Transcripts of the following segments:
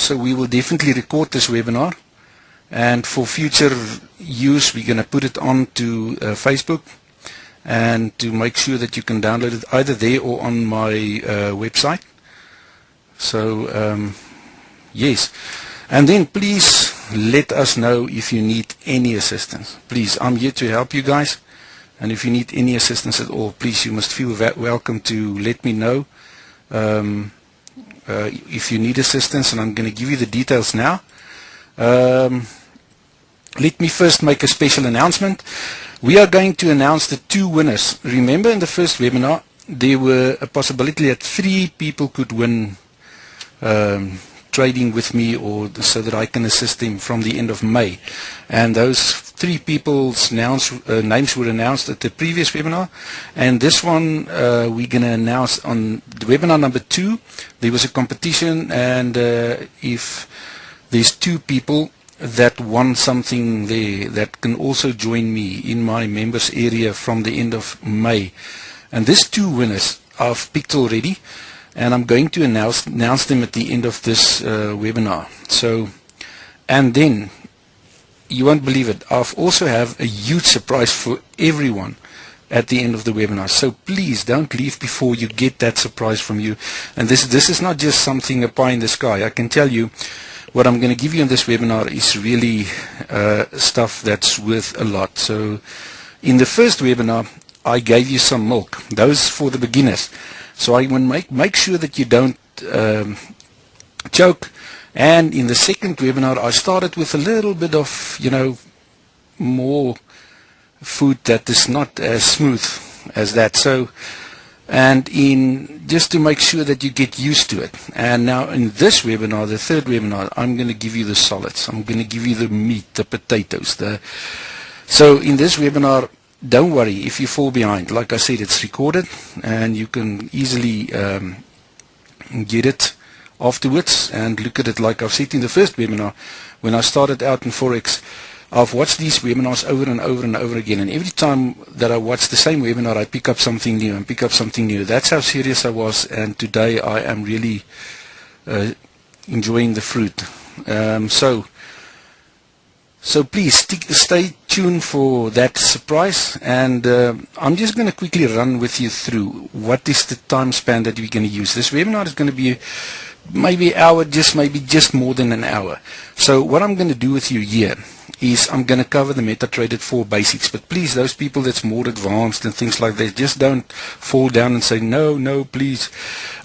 so we will definitely record this webinar, and for future use we're going to put it on to Facebook, and to make sure that you can download it either there or on my website. So yes, and then please let us know if you need any assistance. Please, I'm here to help you guys, and if you need any assistance at all, please, you must feel welcome to let me know if you need assistance, and I'm going to give you the details now. Let me first make a special announcement. We are going to announce the 2 winners. Remember, in the first webinar there were a possibility that 3 people could win trading with me, or so that I can assist them from the end of May. And those 3 people's names were announced at the previous webinar, and this one we're going to announce on the webinar number 2. There was a competition, and if there's 2 people that won something there, that can also join me in my members area from the end of May. And these 2 winners I've picked already, and I'm going to announce them at the end of this webinar. So, and then you won't believe it, I've also have a huge surprise for everyone at the end of the webinar. So please don't leave before you get that surprise from you. And this is not just something a pie in the sky. I can tell you what I'm going to give you in this webinar is really stuff that's worth a lot. So in the first webinar I gave you some milk, those for the beginners. So I want to make sure that you don't choke. And in the second webinar I started with a little bit of, more food that is not as smooth as that. So, and in just to make sure that you get used to it. And now in this webinar, the third webinar, I'm going to give you the solids. I'm going to give you the meat, the potatoes. So in this webinar, don't worry if you fall behind. Like I said, it's recorded, and you can easily get it afterwards and look at it. Like I've said in the first webinar, when I started out in Forex, I've watched these webinars over and over and over again, and every time that I watch the same webinar I pick up something new and pick up something new. That's how serious I was, and today I am really enjoying the fruit. So please stay tuned for that surprise, and I'm just going to quickly run with you through what is the time span that we're going to use. This webinar is going to be maybe an hour, maybe just more than an hour. So what I'm going to do with you here is I'm going to cover the MetaTrader 4 basics, but please, those people that's more advanced and things like that, just don't fall down and say no please.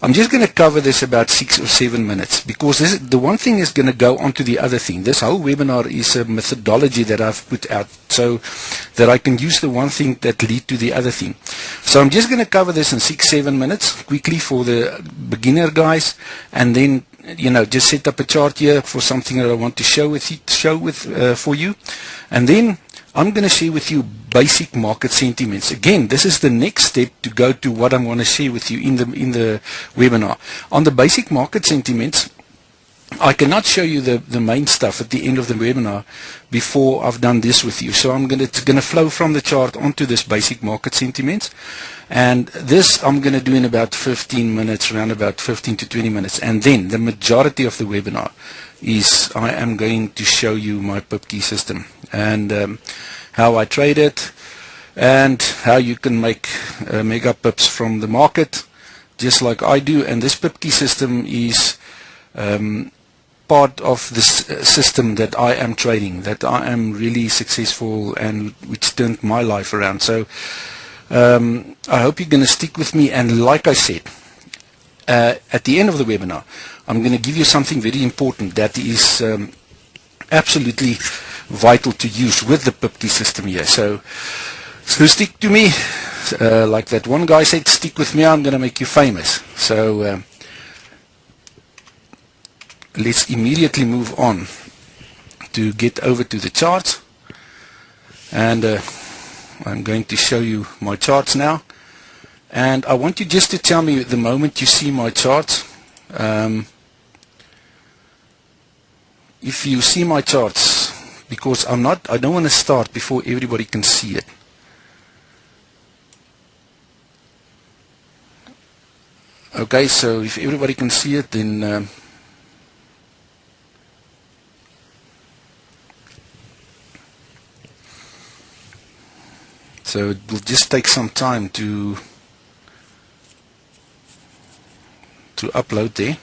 I'm just going to cover this about 6 or 7 minutes, because the one thing is going to go on to the other thing. This whole webinar is a methodology that I've put out so that I can use the one thing that lead to the other thing. So I'm just going to cover this in 6-7 minutes quickly for the beginner guys, and then just set up a chart here for something that I want to show for you, and then I'm going to share with you basic market sentiments. Again, this is the next step to go to what I'm going to share with you in the webinar. On the basic market sentiments, I cannot show you the main stuff at the end of the webinar before I've done this with you. So it's going to flow from the chart onto this basic market sentiments. And this I'm going to do in about 15 minutes, around about 15 to 20 minutes. And then the majority of the webinar is I am going to show you my PipKey system, and how I trade it, and how you can make mega pips from the market, just like I do. And this PipKey system is part of this system that I am trading, that I am really successful, and which turned my life around. So I hope you're going to stick with me. And like I said, at the end of the webinar, I'm going to give you something very important that is absolutely vital to use with the PipKey system here. So stick to me. Like that one guy said, stick with me, I'm going to make you famous. So let's immediately move on to get over to the charts, and I'm going to show you my charts now. And I want you just to tell me the moment you see my charts, if you see my charts, because I don't want to start before everybody can see it. Okay, so if everybody can see it, then So it will just take some time to upload there.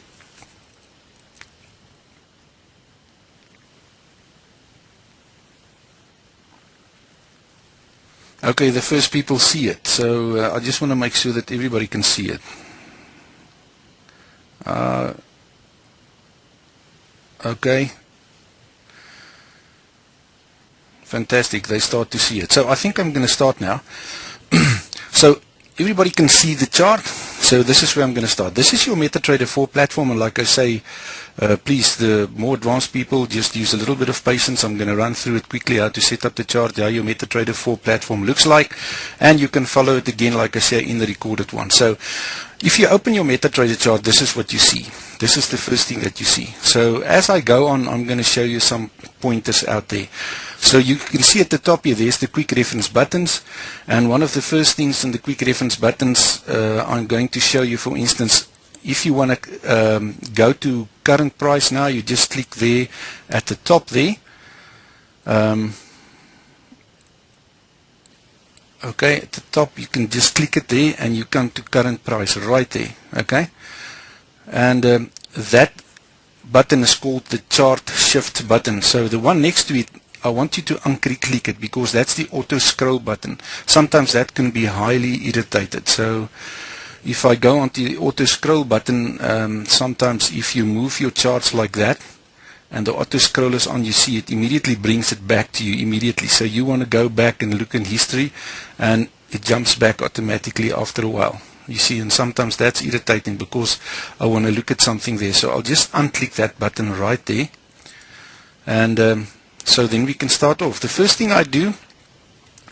Okay, the first people see it, so I just want to make sure that everybody can see it. Okay, fantastic, they start to see it. So I think I'm going to start now. So everybody can see the chart, so this is where I'm going to start. This is your MetaTrader 4 platform, and like I say, please, the more advanced people, just use a little bit of patience. I'm going to run through it quickly, how to set up the chart, how your MetaTrader 4 platform looks like, and you can follow it again, like I say, in the recorded one. So if you open your MetaTrader chart, this is what you see. This is the first thing that you see. So as I go on, I'm going to show you some pointers out there. So you can see at the top here, there's the quick reference buttons, and one of the first things in the quick reference buttons, I'm going to show you, for instance, if you want to go to current price now, you just click there at the top there. Okay, at the top you can just click it there and you come to current price right there. Okay, and that button is called the chart shift button. So the one next to it, I want you to unclick it because that's the auto scroll button. Sometimes that can be highly irritated. So if I go onto the auto scroll button, sometimes if you move your charts like that and the auto scroll is on, you see it immediately brings it back to you immediately. So you want to go back and look in history and it jumps back automatically after a while. You see, and sometimes that's irritating because I want to look at something there. So I'll just unclick that button right there, and so then we can start off. The first thing I do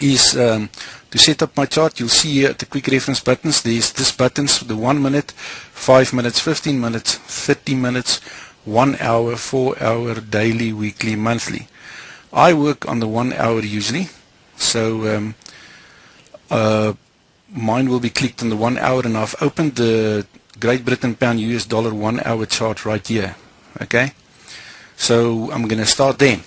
is to set up my chart. You'll see here at the quick reference buttons, there's this buttons, the 1 minute, 5 minutes, 15 minutes, 30 minutes, 1 hour, 4 hour, daily, weekly, monthly. I work on the 1 hour usually, so mine will be clicked on the 1 hour, and I've opened the Great Britain pound US dollar 1 hour chart right here. Okay, so I'm going to start there,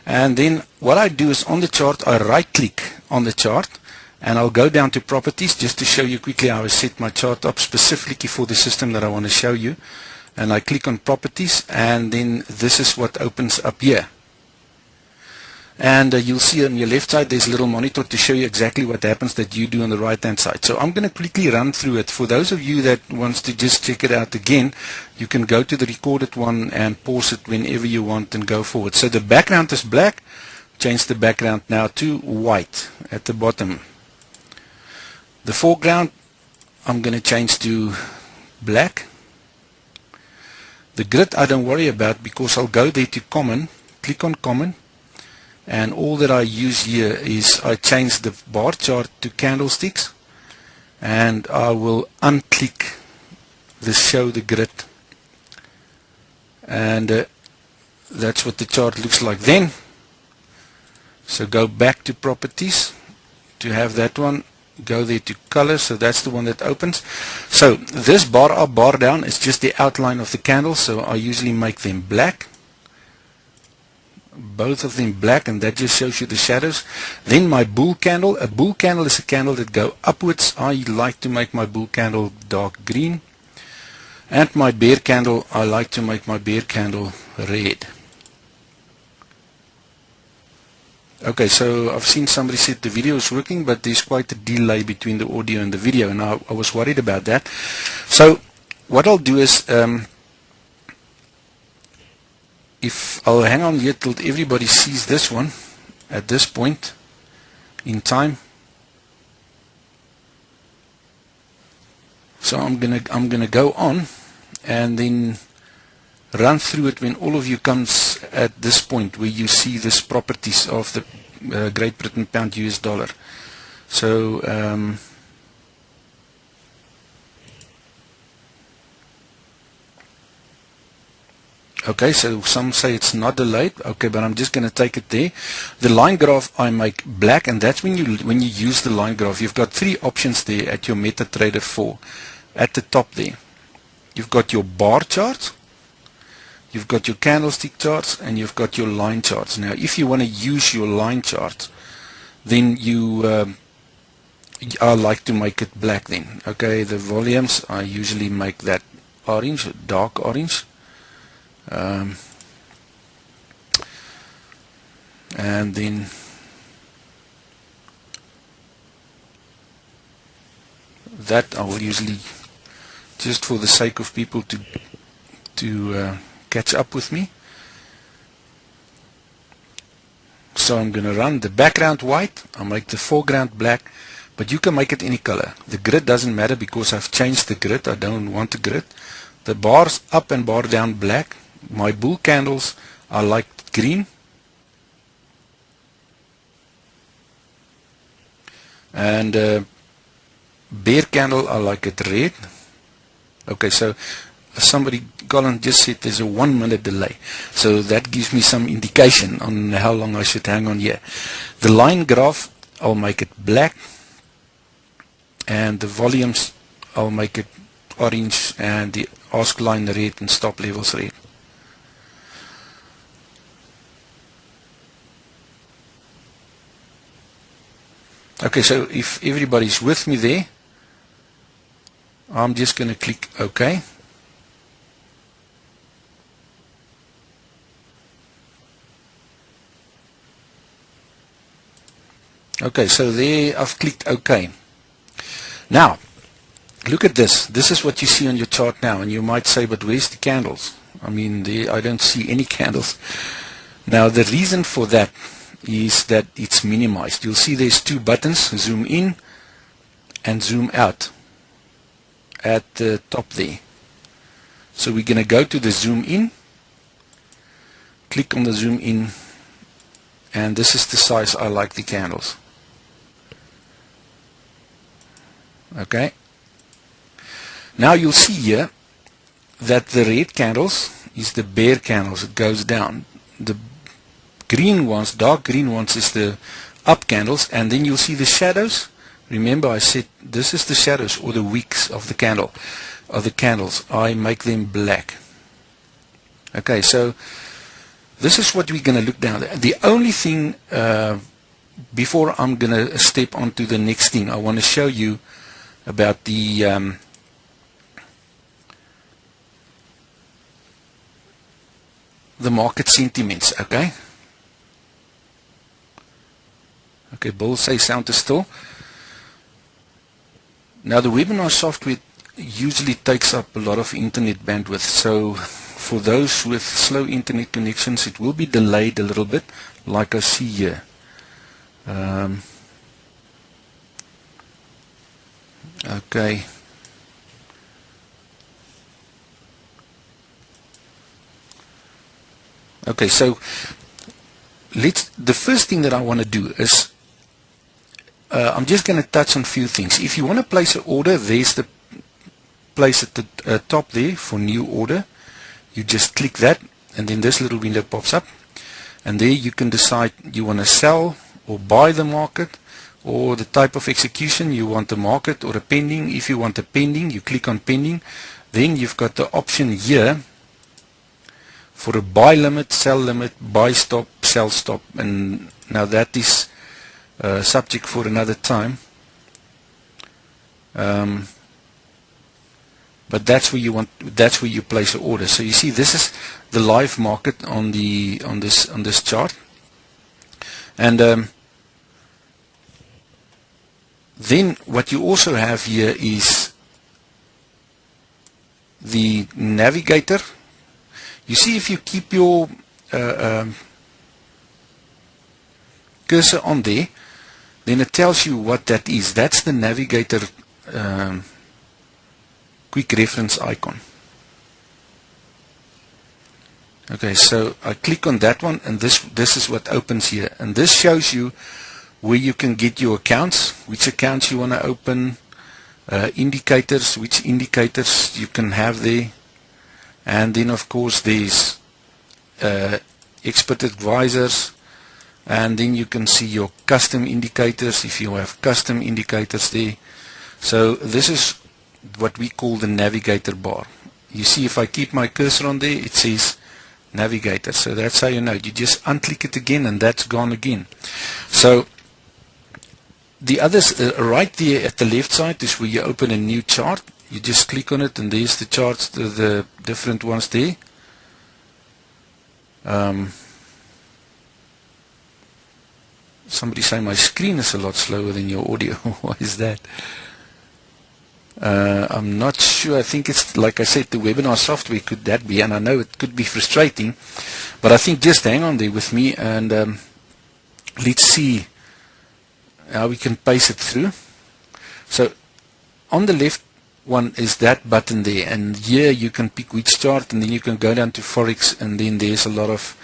and then what I do is on the chart I right click on the chart and I'll go down to properties just to show you quickly how I set my chart up specifically for the system that I want to show you, and I click on properties, and then this is what opens up here. And you'll see on your left side there's a little monitor to show you exactly what happens that you do on the right hand side. So I'm going to quickly run through it. For those of you that wants to just check it out again, you can go to the recorded one and pause it whenever you want and go forward. So the background is black. Change the background now to white at the bottom. The foreground I'm going to change to black. The grid I don't worry about because I'll go there to common, click on common, and all that I use here is I change the bar chart to candlesticks, and I will unclick the show the grid, and that's what the chart looks like then. So go back to properties to have that one, go there to color, so that's the one that opens. So this bar up, bar down is just the outline of the candle, so I usually make them black, both of them black, and that just shows you the shadows. Then my bull candle, a bull candle is a candle that go upwards. I like to make my bull candle dark green, and my bear candle, I like to make my bear candle red. Okay, so I've seen somebody said the video is working, but there's quite a delay between the audio and the video, and I was worried about that. So what I'll do is if I'll hang on here till everybody sees this one at this point in time. So I'm gonna go on and then run through it when all of you comes at this point where you see this properties of the Great Britain pound US dollar. So okay, so some say it's not delayed. Okay, but I'm just going to take it there. The line graph I make black, and that's when you use the line graph. You've got three options there at your MetaTrader 4. At the top there, you've got your bar charts, you've got your candlestick charts, and you've got your line charts. Now, if you want to use your line charts, then you I like to make it black then. Okay, the volumes, I usually make that orange, dark orange. And then that I will usually, just for the sake of people to catch up with me. So I'm going to run the background white, I'll make the foreground black, but you can make it any color. The grid doesn't matter because I've changed the grid, I don't want a grid. The bars up and bar down black. My bull candles I like green. And bear candle I like it red. Okay, so somebody, Colin, just said there's a 1 minute delay, so that gives me some indication on how long I should hang on here. The line graph, I'll make it black, and the volumes, I'll make it orange, and the ask line red and stop levels red. Okay, so if everybody's with me there, I'm just going to click OK. Okay, so there I've clicked OK. Now, look at this. This is what you see on your chart now, and you might say, but where's the candles? I mean, I don't see any candles. Now, the reason for that is that it's minimized. You'll see there's two buttons, zoom in and zoom out at the top there. So we're going to go to the zoom in, click on the zoom in, and this is the size I like the candles. Okay. Now you'll see here that the red candles is the bear candles. It goes down. The green ones, dark green ones, is the up candles, and then you'll see the shadows. Remember I said this is the shadows or the wicks of the candle, of the candles. I make them black. Okay, so this is what we're going to look down. The only thing before I'm going to step on to the next thing, I want to show you about the market sentiments. Okay. Okay, Bill say sound is still. Now the webinar software usually takes up a lot of internet bandwidth, so for those with slow internet connections it will be delayed a little bit, like I see here. Okay. Okay, so the first thing that I want to do is I'm just going to touch on a few things. If you want to place an order, there's the place at the top there for new order. You just click that, and then this little window pops up, and there you can decide you want to sell or buy the market, or the type of execution. You want a market or a pending. If you want a pending, you click on pending. Then you've got the option here for a buy limit, sell limit, buy stop, sell stop, and now that is subject for another time. But that's where you want. That's where you place an order. So you see, this is the live market on this chart, and then what you also have here is the navigator. You see, if you keep your cursor on there, then it tells you what that is. That's the navigator quick reference icon. Okay, so I click on that one, and this is what opens here, and this shows you where you can get your accounts, which accounts you want to open, indicators, which indicators you can have there, and then of course there's expert advisors, and then you can see your custom indicators if you have custom indicators there. So this is what we call the navigator bar. You see, if I keep my cursor on there, it says navigator. So that's how you know. You just unclick it again and that's gone again. So the others right there at the left side is where you open a new chart. You just click on it and there's the charts, the different ones there. Somebody say my screen is a lot slower than your audio. Why is that? I'm not sure. I think it's, like I said, the webinar software could that be, and I know it could be frustrating, but I think just hang on there with me and let's see how we can paste it through. So on the left one is that button there, and here you can pick which chart, and then you can go down to Forex, and then there's a lot of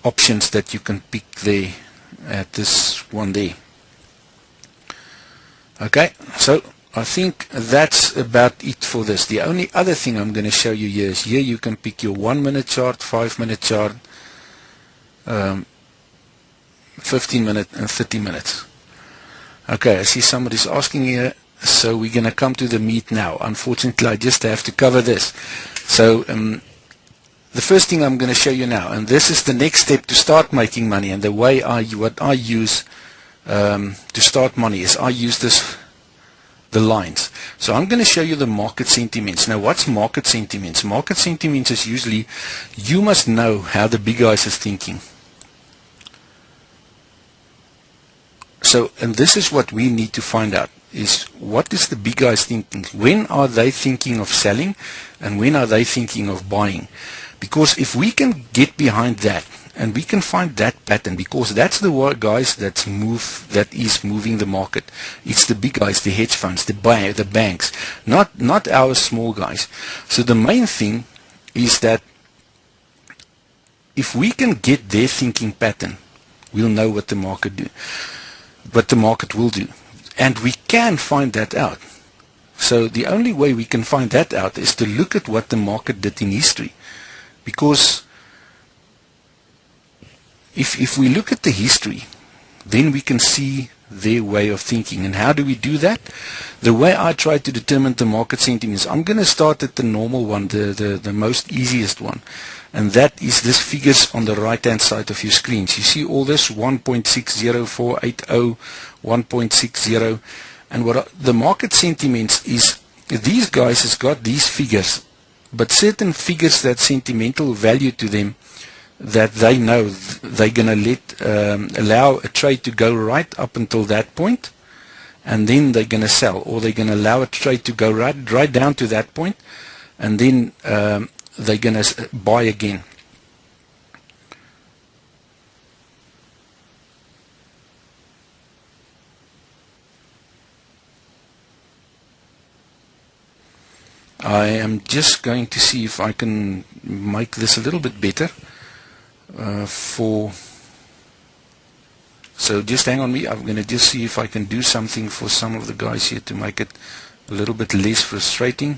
options that you can pick there at this one there. Okay, so I think that's about it for this. The only other thing I'm going to show you here is here you can pick your 1 minute chart, 5 minute chart, 15 minute and 30 minutes. Okay, I see somebody's asking here, so we're going to come to the meat now. Unfortunately, I just have to cover this. So the first thing I'm going to show you now, and this is the next step to start making money, and the way what I use to start money is I use the lines. So I'm going to show you the market sentiments. Now, what's market sentiments? Market sentiments is usually, you must know how the big guys is thinking. So, and this is what we need to find out, is what is the big guys thinking? When are they thinking of selling, and when are they thinking of buying? Because if we can get behind that, and we can find that pattern, because that's the guys that is moving the market. It's the big guys, the hedge funds, the banks, not our small guys. So the main thing is that if we can get their thinking pattern, we'll know what the market will do, and we can find that out. So the only way we can find that out is to look at what the market did in history, because if we look at the history, then we can see their way of thinking. And how do we do that? The way I try to determine the market sentiments, I'm going to start at the normal one, the most easiest one, and that is this figures on the right hand side of your screens. You see all this 1.60480, 1.60, and what the market sentiments is, these guys has got these figures, but certain figures that sentimental value to them, that they know they're going to allow a trade to go right up until that point, and then they're going to sell, or they're going to allow a trade to go right down to that point, and then they're going to buy again. I am just going to see if I can make this a little bit better. So just hang on me. I'm going to just see if I can do something for some of the guys here to make it a little bit less frustrating.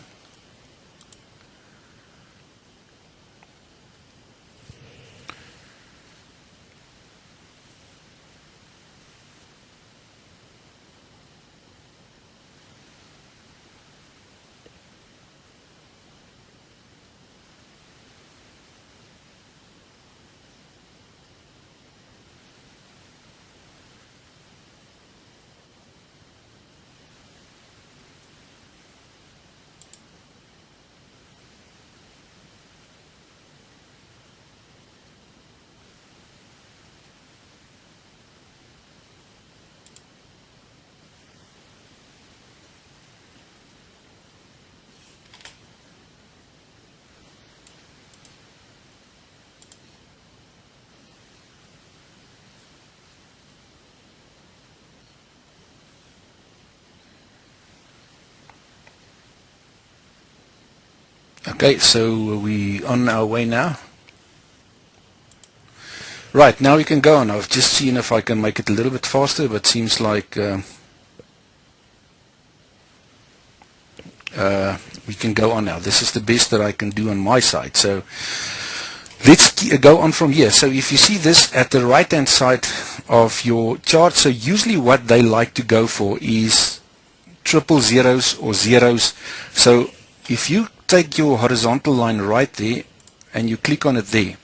Okay, so we on our way now. Right, now we can go on. I've just seen if I can make it a little bit faster, but seems like we can go on now. This is the best that I can do on my side. So let's go on from here. So if you see this at the right hand side of your chart, so usually what they like to go for is triple zeros or zeros. So if you take your horizontal line right there and you click on it there,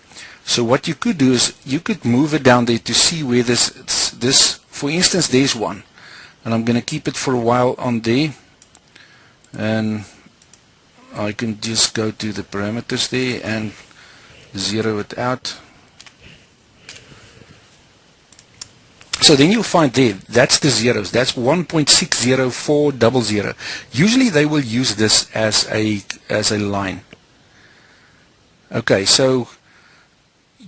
so what you could do is you could move it down there to see where this for instance, there's one. and I'm going to keep it for a while on there, and I can just go to the parameters there and zero it out. So then you'll find there, that's the zeros. That's 1.60400. Usually they will use this as a line. Okay, so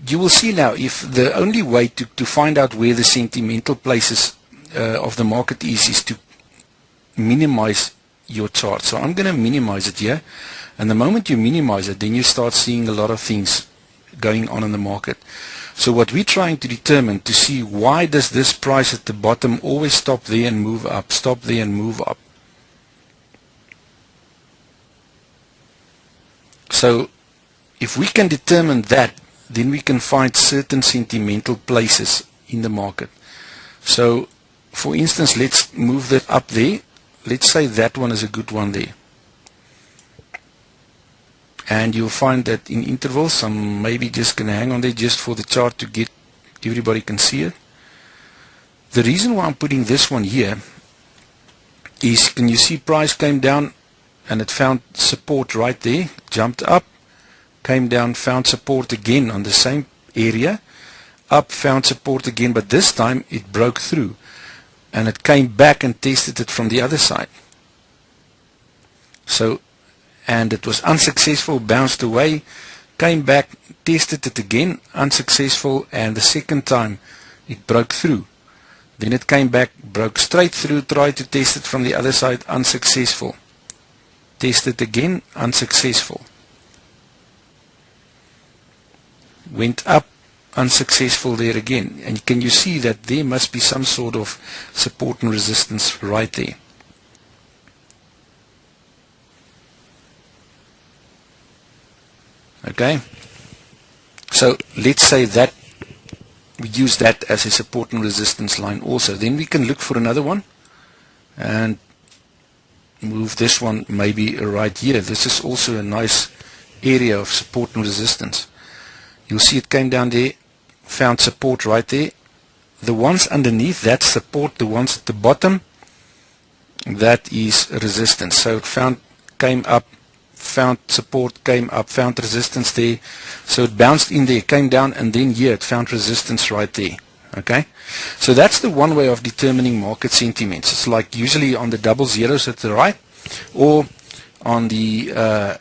you will see now, if the only way to find out where the sentimental places of the market is to minimize your chart. So I'm going to minimize it here, and the moment you minimize it, then you start seeing a lot of things going on in the market. So what we're trying to determine to see, why does this price at the bottom always stop there and move up, stop there and move up. So if we can determine that, then we can find certain sentimental places in the market. So for instance, let's move that up there. Let's say that one is a good one there. And you'll find that in intervals, I'm maybe just going to hang on there just for the chart to get everybody can see it. The reason why I'm putting this one here is, can you see price came down and it found support right there, jumped up, came down, found support again on the same area, up, found support again, but this time it broke through and it came back and tested it from the other side. So, and it was unsuccessful, bounced away, came back, tested it again, unsuccessful, and the second time it broke through. Then it came back, broke straight through, tried to test it from the other side, unsuccessful. Tested again, unsuccessful. Went up, unsuccessful there again. And can you see that there must be some sort of support and resistance right there? Okay, so let's say that we use that as a support and resistance line also. Then we can look for another one and move this one maybe right here. This is also a nice area of support and resistance. You'll see it came down there, found support right there. The ones underneath, that's support. The ones at the bottom, that is resistance. So it came up, found support, came up, found resistance there. So it bounced in there, came down, and then here it found resistance right there. Okay, so that's the one way of determining market sentiments. It's like usually on the double zeros at the right, or on the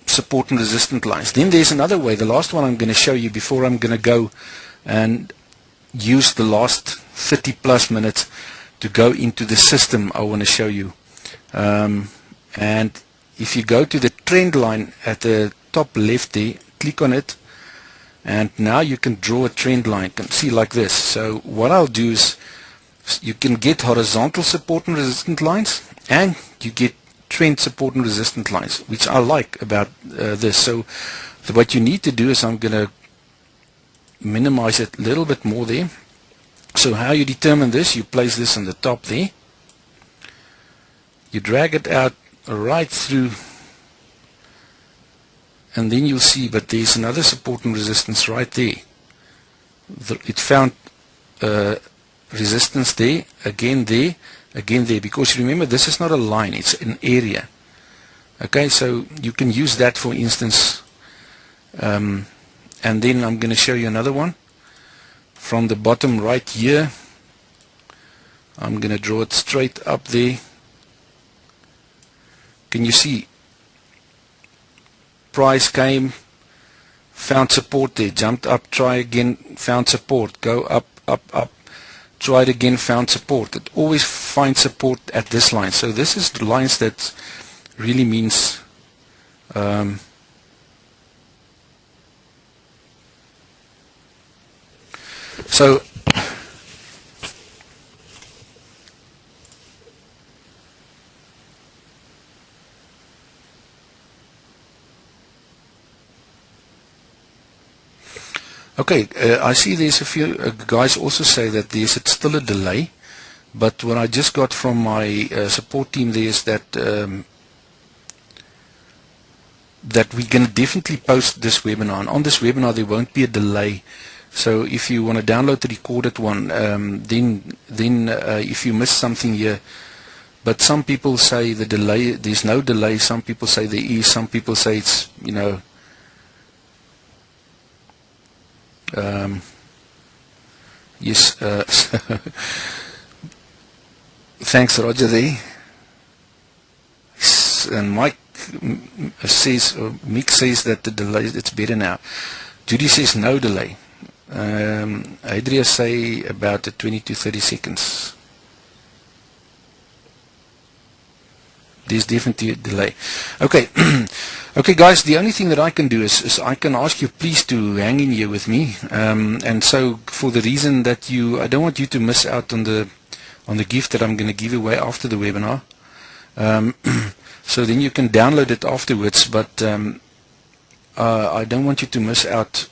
support and resistance lines. Then there's another way, the last one I'm going to show you before I'm going to go and use the last 30 plus minutes to go into the system I want to show you. And if you go to the trend line at the top left there, click on it, and now you can draw a trend line. You can see like this. So what I'll do is, you can get horizontal support and resistance lines, and you get trend support and resistance lines, which I like about this. So what you need to do is, I'm going to minimize it a little bit more there. So how you determine this, you place this on the top there, you drag it out right through, and then you'll see, but there's another support and resistance right there. It found resistance there, again there, again there, because remember, this is not a line, it's an area. Okay, so you can use that, for instance, and then I'm going to show you another one from the bottom right here. I'm going to draw it straight up there. Can you see? Price came, found support there, jumped up, try again, found support, go up, up, up, tried again, found support. It always finds support at this line. So this is the lines that really means so okay, I see there's a few guys also say that there's still a delay, but what I just got from my support team there is that that we can definitely post this webinar, and on this webinar there won't be a delay, So if you want to download the recorded one, then if you miss something here, but some people say the delay, there's no delay, some people say there is, some people say it's, you know, yes, thanks Roger there. And Mike says, or Mick says that the delay, it's better now. Judy says no delay. Adria say about the 20 to 30 seconds. There's definitely a delay. Okay. Okay guys, the only thing that I can do is I can ask you please to hang in here with me, and so for the reason that I don't want you to miss out on the gift that I'm going to give away after the webinar. So then you can download it afterwards, but I don't want you to miss out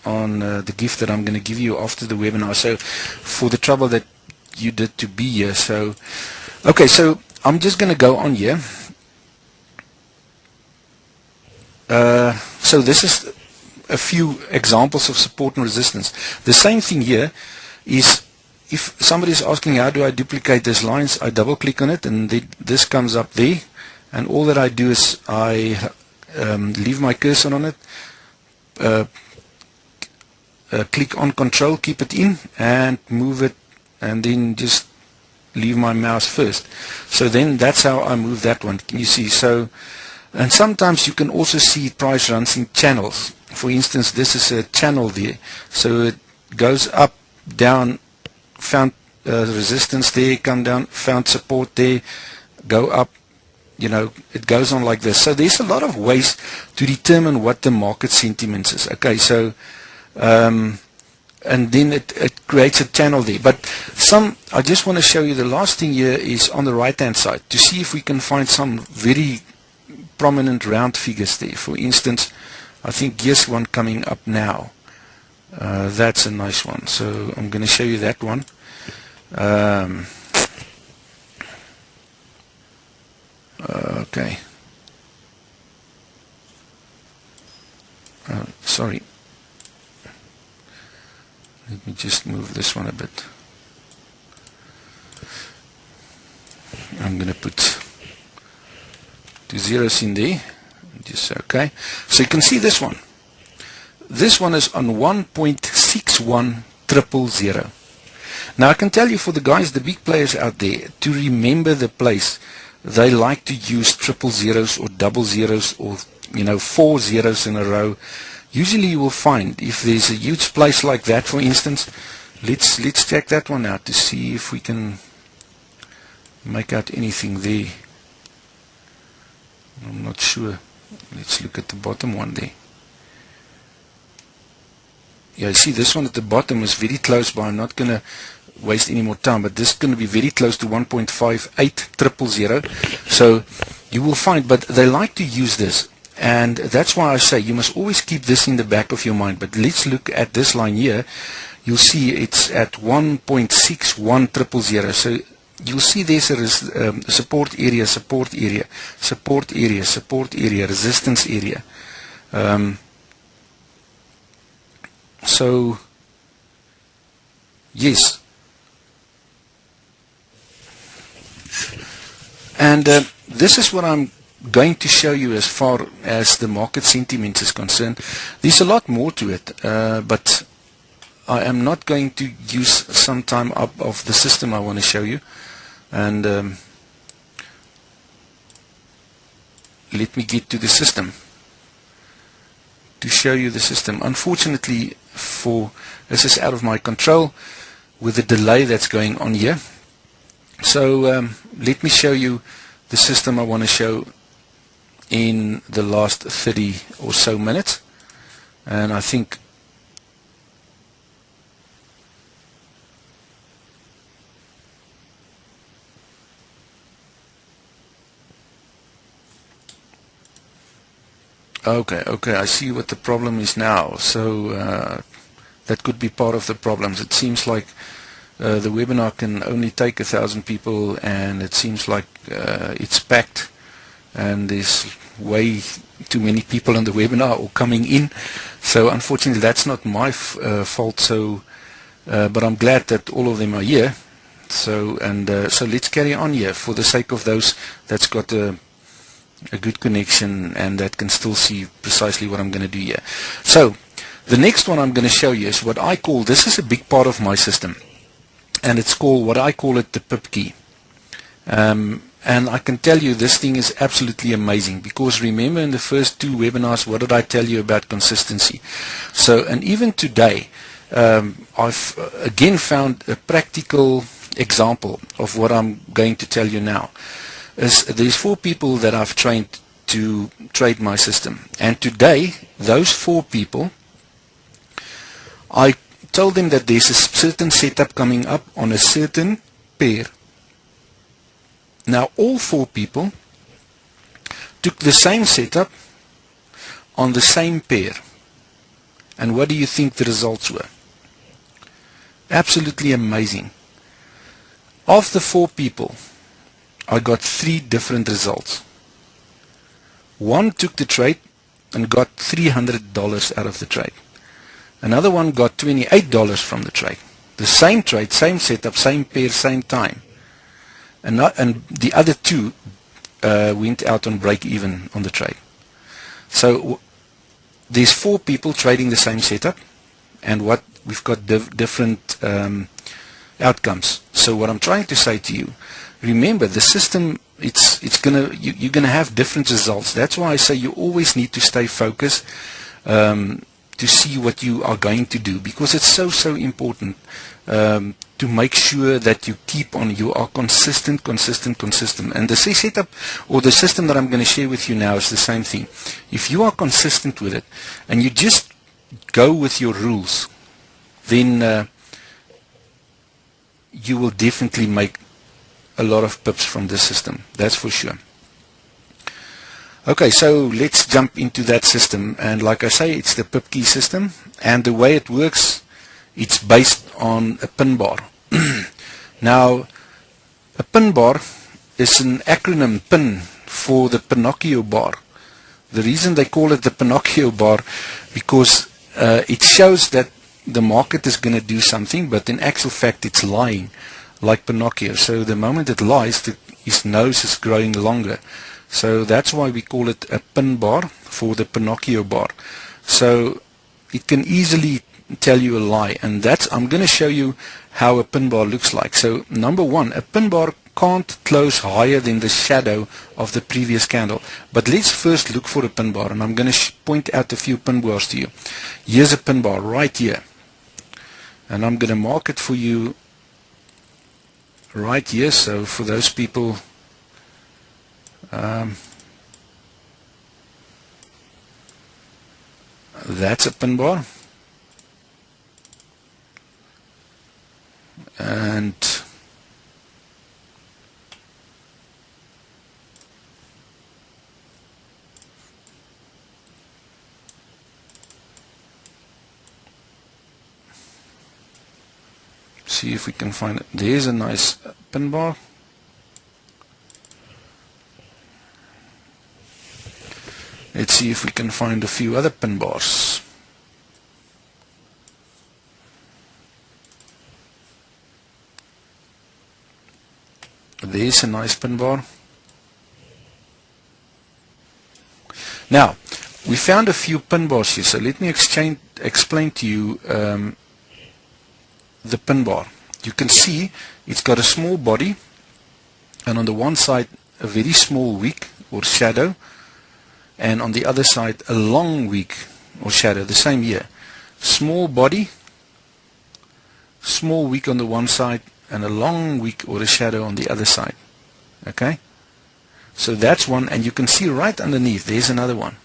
on the gift that I'm going to give you after the webinar, so for the trouble that you did to be here. So okay, so I'm just going to go on here. So this is a few examples of support and resistance. The same thing here is, if somebody is asking how do I duplicate these lines, I double click on it and this comes up there, and all that I do is I leave my cursor on it, click on control, keep it in and move it, and then just leave my mouse first. So then that's how I move that one. Can you see? So, and sometimes you can also see price runs in channels. For instance, this is a channel there, so it goes up, down, found resistance there, come down, found support there, go up, you know, it goes on like this. So there's a lot of ways to determine what the market sentiment is. Okay, so and then it creates a channel there. But I just want to show you the last thing here is on the right hand side, to see if we can find some very prominent round figures there. For instance, I think here's one coming up now. That's a nice one, so I'm going to show you that one. Okay, sorry, let me just move this one a bit. I'm going to put 2 zeros in there, just okay. So you can see this one. This one is on 1.61000. Now I can tell you, for the guys, the big players out there, to remember the place, they like to use triple zeros or double zeros, or 4 zeros in a row. Usually you will find, if there's a huge place like that, for instance, let's check that one out to see if we can make out anything there. I'm not sure. Let's look at the bottom one there. Yeah, you see this one at the bottom is very close by. I'm not going to waste any more time, but this is going to be very close to 1.58000. So you will find, but they like to use this, and that's why I say you must always keep this in the back of your mind. But let's look at this line here. You'll see it's at 1.61000. So you'll see there's a support area, support area, support area, support area, resistance area. So yes, and this is what I'm going to show you as far as the market sentiment is concerned. There's a lot more to it, but I am not going to use some time up of the system I want to show you. And let me get to the system to show you the system. Unfortunately, this is out of my control with the delay that's going on here. So let me show you the system I want to show in the last 30 or so minutes. And I think okay, I see what the problem is now. So that could be part of the problems. It seems like the webinar can only take 1,000 people, and it seems like it's packed and there's way too many people on the webinar or coming in, so unfortunately that's not my fault. So but I'm glad that all of them are here. So so let's carry on here for the sake of those that's got a good connection and that can still see precisely what I'm going to do here. So the next one I'm going to show you is what I call, this is a big part of my system, and it's called, what I call it, the PipKey. And I can tell you this thing is absolutely amazing, because remember in the first two webinars, what did I tell you about consistency? So, and even today, I've again found a practical example of what I'm going to tell you now. There's 4 people that I've trained to trade my system, and today those 4 people, I told them that there's a certain setup coming up on a certain pair. Now all 4 people took the same setup on the same pair, and what do you think the results were? Absolutely amazing. Of the 4 people, I got 3 different results. One took the trade and got $300 out of the trade. Another one got $28 from the trade. The same trade, same setup, same pair, same time. And the other 2 went out on break even on the trade. So there's 4 people trading the same setup, and what we've got different outcomes. So what I'm trying to say to you, remember the system, you're gonna have different results. That's why I say you always need to stay focused to see what you are going to do, because it's so important to make sure that you are consistent. And the setup or the system that I'm going to share with you now is the same thing. If you are consistent with it and you just go with your rules, then you will definitely make a lot of pips from this system, that's for sure. Okay, so let's jump into that system, and like I say, it's the PipKey system, and the way it works, it's based on a pin bar. Now, a pin bar is an acronym, PIN, for the Pinocchio bar. The reason they call it the Pinocchio bar, because it shows that the market is going to do something, but in actual fact it's lying, like Pinocchio. So the moment it lies, his nose is growing longer. So that's why we call it a pin bar for the Pinocchio bar. So it can easily tell you a lie, and I'm going to show you how a pin bar looks like. So number 1, a pin bar can't close higher than the shadow of the previous candle. But let's first look for a pin bar, and I'm going to point out a few pin bars to you. Here's a pin bar right here, and I'm going to mark it for you right here. So for those people, that's a pin bar, and see if we can find it. There's a nice pin bar. Let's see if we can find a few other pin bars. There's a nice pin bar. Now, we found a few pin bars here, so let me explain to you the pin bar. You can see it's got a small body, and on the one side a very small wick or shadow, and on the other side a long wick or shadow, the same here. Small body, small wick on the one side, and a long wick or a shadow on the other side. Okay, so that's one, and you can see right underneath there's another one.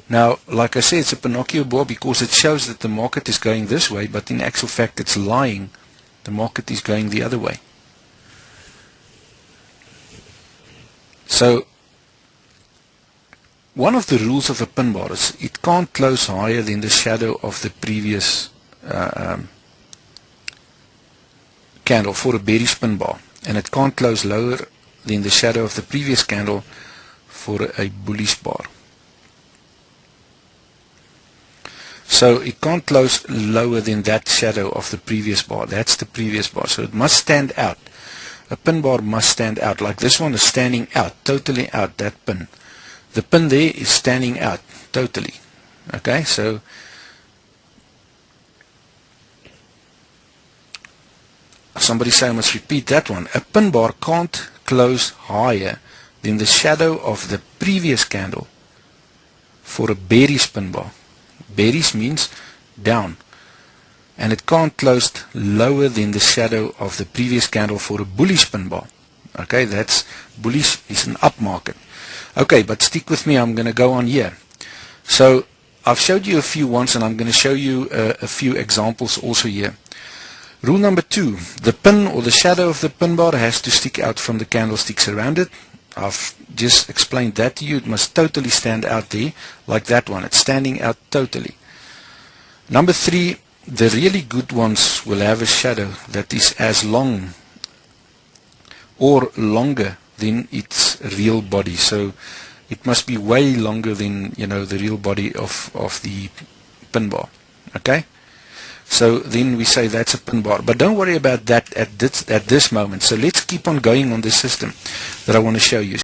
Now, like I said, it's a Pinocchio bar because it shows that the market is going this way, but in actual fact it's lying. The market is going the other way. So one of the rules of a pin bar is it can't close higher than the shadow of the previous candle for a bearish pin bar, and it can't close lower than the shadow of the previous candle for a bullish bar. So it can't close lower than that shadow of the previous bar. That's the previous bar. So it must stand out. A pin bar must stand out. Like this one is standing out, totally out, that pin. The pin there is standing out, totally. Okay, so somebody say I must repeat that one. A pin bar can't close higher than the shadow of the previous candle for a bearish pin bar. Bearish means down, and it can't close lower than the shadow of the previous candle for a bullish pin bar. Okay, that's bullish is an up market. Okay, but stick with me, I'm going to go on here. So I've showed you a few ones, and I'm going to show you a few examples also here. Rule number 2, the pin or the shadow of the pin bar has to stick out from the candlesticks around it. I've just explained that to you. It must totally stand out there, like that one. It's standing out totally. Number 3, the really good ones will have a shadow that is as long or longer than its real body. So it must be way longer than, the real body of the pin bar. Okay? So then we say that's a pin bar. But don't worry about that at this moment. So let's keep on going on this system that I want to show you.